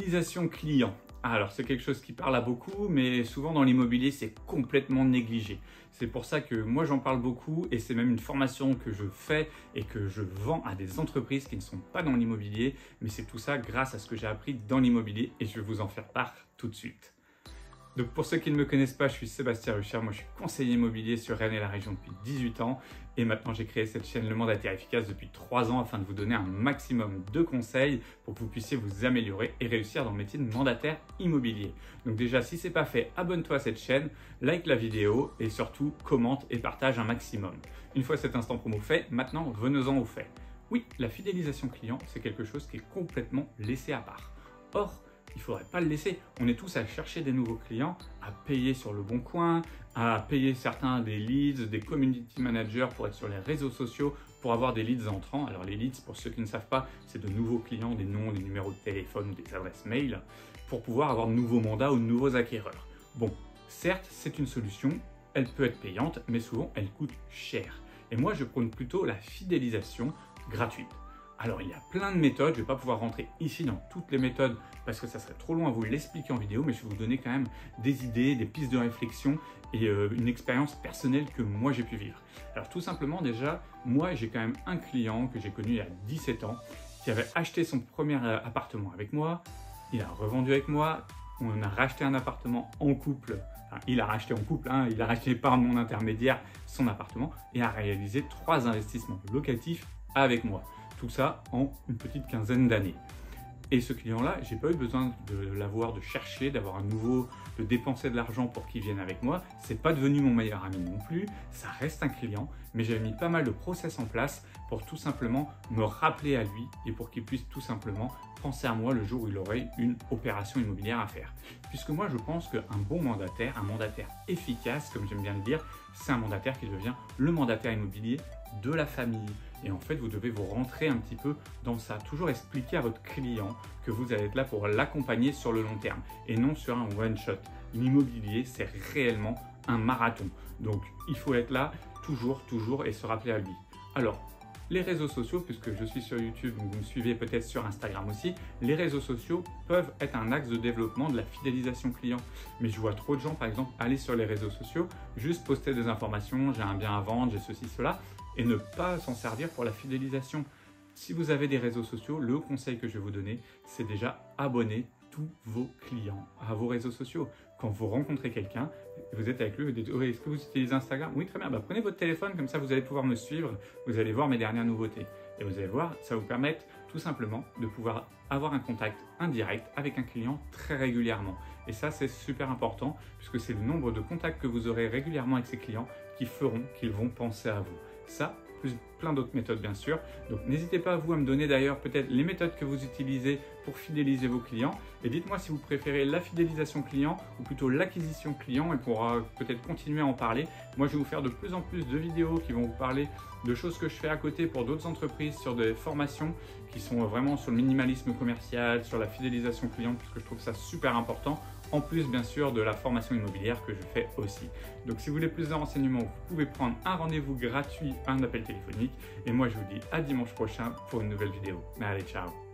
Fidélisation client. Alors c'est quelque chose qui parle à beaucoup, mais souvent dans l'immobilier c'est complètement négligé. C'est pour ça que moi j'en parle beaucoup et c'est même une formation que je fais et que je vends à des entreprises qui ne sont pas dans l'immobilier, mais c'est tout ça grâce à ce que j'ai appris dans l'immobilier et je vais vous en faire part tout de suite. Donc pour ceux qui ne me connaissent pas, je suis Sébastien Rucher, moi je suis conseiller immobilier sur Rennes et la région depuis 18 ans et maintenant j'ai créé cette chaîne Le Mandataire Efficace depuis 3 ans afin de vous donner un maximum de conseils pour que vous puissiez vous améliorer et réussir dans le métier de mandataire immobilier. Donc déjà si ce n'est pas fait, abonne-toi à cette chaîne, like la vidéo et surtout commente et partage un maximum. Une fois cet instant promo fait, maintenant venons-en au fait. Oui, la fidélisation client c'est quelque chose qui est complètement laissé à part. Or, il ne faudrait pas le laisser. On est tous à chercher des nouveaux clients, à payer sur le bon coin, à payer certains des leads, des community managers pour être sur les réseaux sociaux, pour avoir des leads entrants. Alors les leads, pour ceux qui ne savent pas, c'est de nouveaux clients, des noms, des numéros de téléphone ou des adresses mail, pour pouvoir avoir de nouveaux mandats ou de nouveaux acquéreurs. Bon, certes, c'est une solution, elle peut être payante, mais souvent elle coûte cher. Et moi, je prône plutôt la fidélisation gratuite. Alors il y a plein de méthodes, je ne vais pas pouvoir rentrer ici dans toutes les méthodes parce que ça serait trop long à vous l'expliquer en vidéo, mais je vais vous donner quand même des idées, des pistes de réflexion et une expérience personnelle que moi j'ai pu vivre. Alors tout simplement déjà, moi j'ai quand même un client que j'ai connu il y a 17 ans qui avait acheté son premier appartement avec moi, il a revendu avec moi, on a racheté un appartement en couple, enfin, il a racheté en couple, hein, il a racheté par mon intermédiaire son appartement et a réalisé 3 investissements locatifs avec moi. Tout ça en une petite quinzaine d'années. Et ce client-là, j'ai pas eu besoin de l'avoir, de chercher, d'avoir un nouveau, de dépenser de l'argent pour qu'il vienne avec moi. C'est pas devenu mon meilleur ami non plus. Ça reste un client, mais j'ai mis pas mal de process en place pour tout simplement me rappeler à lui et pour qu'il puisse tout simplement penser à moi le jour où il aurait une opération immobilière à faire. Puisque moi, je pense qu'un bon mandataire, un mandataire efficace, comme j'aime bien le dire, c'est un mandataire qui devient le mandataire immobilier de la famille. Et en fait, vous devez vous rentrer un petit peu dans ça. Toujours expliquer à votre client que vous allez être là pour l'accompagner sur le long terme et non sur un one-shot. L'immobilier, c'est réellement un marathon. Donc, il faut être là toujours et se rappeler à lui. Alors, les réseaux sociaux, puisque je suis sur YouTube, donc vous me suivez peut-être sur Instagram aussi, les réseaux sociaux peuvent être un axe de développement de la fidélisation client. Mais je vois trop de gens, par exemple, aller sur les réseaux sociaux, juste poster des informations, j'ai un bien à vendre, j'ai ceci, cela, et ne pas s'en servir pour la fidélisation. Si vous avez des réseaux sociaux, le conseil que je vais vous donner, c'est déjà abonner tous vos clients à vos réseaux sociaux. Quand vous rencontrez quelqu'un, vous êtes avec lui, vous dites oh, est-ce que vous utilisez Instagram? Oui, très bien, bah, prenez votre téléphone, comme ça vous allez pouvoir me suivre, vous allez voir mes dernières nouveautés. Et vous allez voir, ça va vous permettre tout simplement de pouvoir avoir un contact indirect avec un client très régulièrement. Et ça, c'est super important, puisque c'est le nombre de contacts que vous aurez régulièrement avec ces clients qui feront qu'ils vont penser à vous. Ça, plus plein d'autres méthodes bien sûr. Donc n'hésitez pas vous à me donner d'ailleurs peut-être les méthodes que vous utilisez pour fidéliser vos clients. Et dites-moi si vous préférez la fidélisation client ou plutôt l'acquisition client et pourra peut-être continuer à en parler. Moi je vais vous faire de plus en plus de vidéos qui vont vous parler de choses que je fais à côté pour d'autres entreprises sur des formations qui sont vraiment sur le minimalisme commercial, sur la fidélisation client, parce que je trouve ça super important. En plus, bien sûr, de la formation immobilière que je fais aussi. Donc, si vous voulez plus de renseignements, vous pouvez prendre un rendez-vous gratuit, un appel téléphonique. Et moi, je vous dis à dimanche prochain pour une nouvelle vidéo. Allez, ciao!